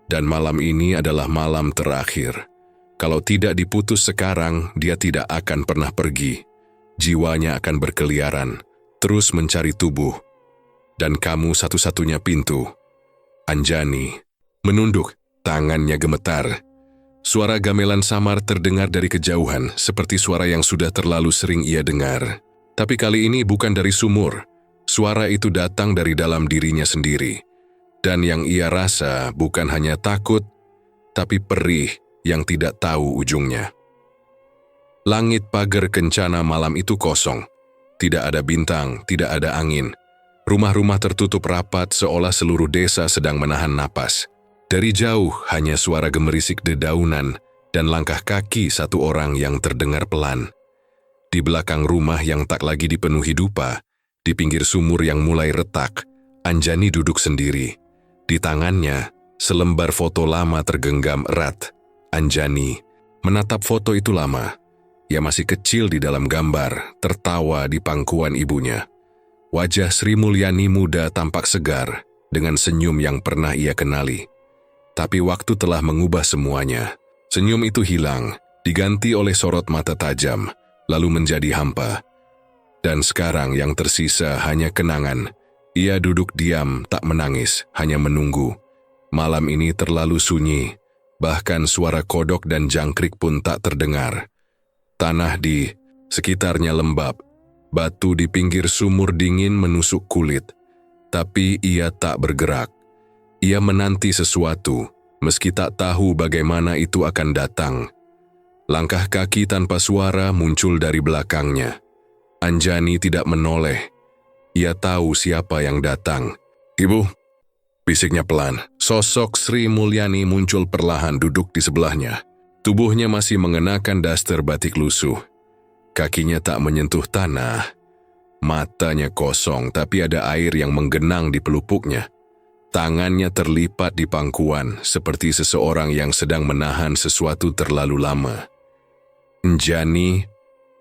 "Dan malam ini adalah malam terakhir. Kalau tidak diputus sekarang, dia tidak akan pernah pergi. Jiwanya akan berkeliaran, terus mencari tubuh. Dan kamu satu-satunya pintu." Anjani menunduk, tangannya gemetar. Suara gamelan samar terdengar dari kejauhan, seperti suara yang sudah terlalu sering ia dengar. Tapi kali ini bukan dari sumur. Suara itu datang dari dalam dirinya sendiri. Dan yang ia rasa bukan hanya takut, tapi perih, yang tidak tahu ujungnya. Langit pagar kencana malam itu kosong. Tidak ada bintang, tidak ada angin. Rumah-rumah tertutup rapat seolah seluruh desa sedang menahan napas. Dari jauh hanya suara gemerisik dedaunan dan langkah kaki satu orang yang terdengar pelan. Di belakang rumah yang tak lagi dipenuhi dupa, di pinggir sumur yang mulai retak, Anjani duduk sendiri. Di tangannya, selembar foto lama tergenggam erat. Anjani menatap foto itu lama. Ia masih kecil di dalam gambar, tertawa di pangkuan ibunya. Wajah Sri Mulyani muda tampak segar, dengan senyum yang pernah ia kenali. Tapi waktu telah mengubah semuanya. Senyum itu hilang, diganti oleh sorot mata tajam, lalu menjadi hampa. Dan sekarang yang tersisa hanya kenangan. Ia duduk diam, tak menangis, hanya menunggu. Malam ini terlalu sunyi, bahkan suara kodok dan jangkrik pun tak terdengar. Tanah di sekitarnya lembab, batu di pinggir sumur dingin menusuk kulit. Tapi ia tak bergerak. Ia menanti sesuatu, meski tak tahu bagaimana itu akan datang. Langkah kaki tanpa suara muncul dari belakangnya. Anjani tidak menoleh. Ia tahu siapa yang datang. "Ibu," bisiknya pelan. Sosok Sri Mulyani muncul perlahan duduk di sebelahnya. Tubuhnya masih mengenakan daster batik lusuh. Kakinya tak menyentuh tanah. Matanya kosong, tapi ada air yang menggenang di pelupuknya. Tangannya terlipat di pangkuan, seperti seseorang yang sedang menahan sesuatu terlalu lama. "Anjani,"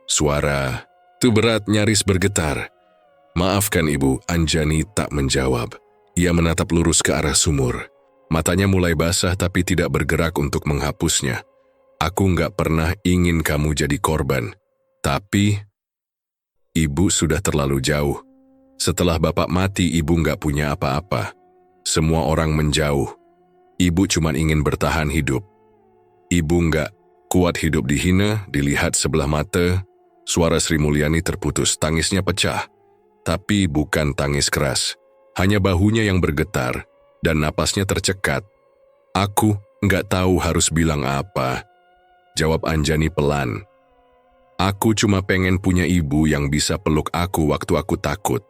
suara itu berat nyaris bergetar. "Maafkan ibu," Anjani tak menjawab. Ia menatap lurus ke arah sumur. Matanya mulai basah tapi tidak bergerak untuk menghapusnya. "Aku nggak pernah ingin kamu jadi korban. Tapi ibu sudah terlalu jauh. Setelah bapak mati, ibu nggak punya apa-apa. Semua orang menjauh. Ibu cuma ingin bertahan hidup. Ibu nggak kuat hidup dihina, dilihat sebelah mata." Suara Sri Mulyani terputus, tangisnya pecah. Tapi bukan tangis keras. Hanya bahunya yang bergetar dan napasnya tercekat. "Aku nggak tahu harus bilang apa," jawab Anjani pelan. "Aku cuma pengen punya ibu yang bisa peluk aku waktu aku takut.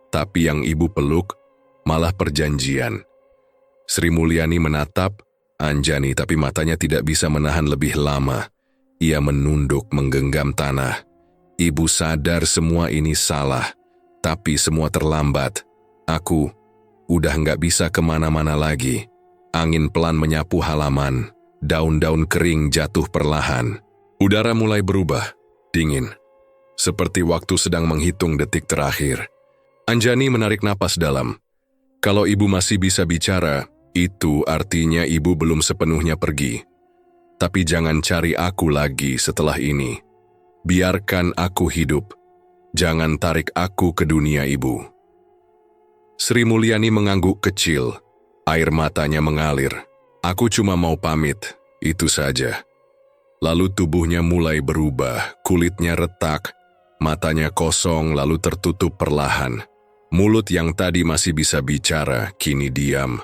Tapi yang ibu peluk malah perjanjian." Sri Mulyani menatap Anjani tapi matanya tidak bisa menahan lebih lama. Ia menunduk menggenggam tanah. Ibu sadar semua ini salah, tapi semua terlambat. Aku udah nggak bisa kemana-mana lagi. Angin pelan menyapu halaman. Daun-daun kering jatuh perlahan. Udara mulai berubah, dingin. Seperti waktu sedang menghitung detik terakhir. Anjani menarik napas dalam. Kalau ibu masih bisa bicara, itu artinya ibu belum sepenuhnya pergi. Tapi jangan cari aku lagi setelah ini. Biarkan aku hidup. Jangan tarik aku ke dunia ibu. Sri Mulyani mengangguk kecil. Air matanya mengalir. "Aku cuma mau pamit, itu saja." Lalu tubuhnya mulai berubah, kulitnya retak, matanya kosong lalu tertutup perlahan. Mulut yang tadi masih bisa bicara, kini diam.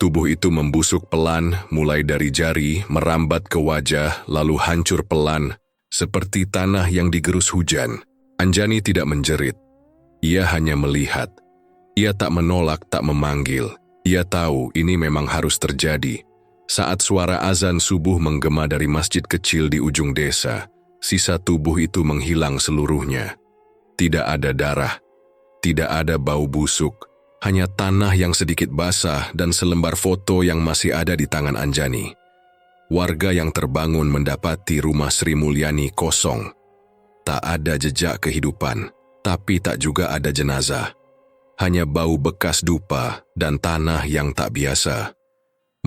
Tubuh itu membusuk pelan, mulai dari jari, merambat ke wajah, lalu hancur pelan, seperti tanah yang digerus hujan. Anjani tidak menjerit. Ia hanya melihat. Ia tak menolak, tak memanggil. Ia tahu ini memang harus terjadi. Saat suara azan subuh menggema dari masjid kecil di ujung desa, sisa tubuh itu menghilang seluruhnya. Tidak ada darah, tidak ada bau busuk, hanya tanah yang sedikit basah dan selembar foto yang masih ada di tangan Anjani. Warga yang terbangun mendapati rumah Sri Mulyani kosong. Tak ada jejak kehidupan, tapi tak juga ada jenazah. Hanya bau bekas dupa dan tanah yang tak biasa.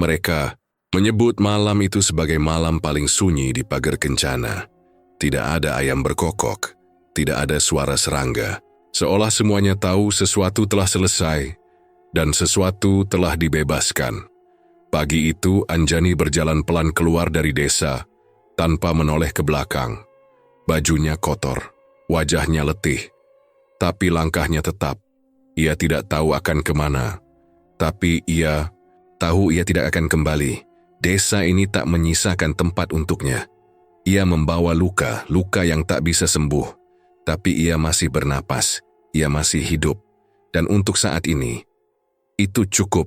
Mereka menyebut malam itu sebagai malam paling sunyi di pagar kencana. Tidak ada ayam berkokok, tidak ada suara serangga. Seolah semuanya tahu sesuatu telah selesai dan sesuatu telah dibebaskan. Pagi itu Anjani berjalan pelan keluar dari desa tanpa menoleh ke belakang. Bajunya kotor, wajahnya letih, tapi langkahnya tetap. Ia tidak tahu akan kemana, tapi ia tahu ia tidak akan kembali. Desa ini tak menyisakan tempat untuknya. Ia membawa luka yang tak bisa sembuh. Tapi ia masih bernapas, ia masih hidup. Dan untuk saat ini, itu cukup.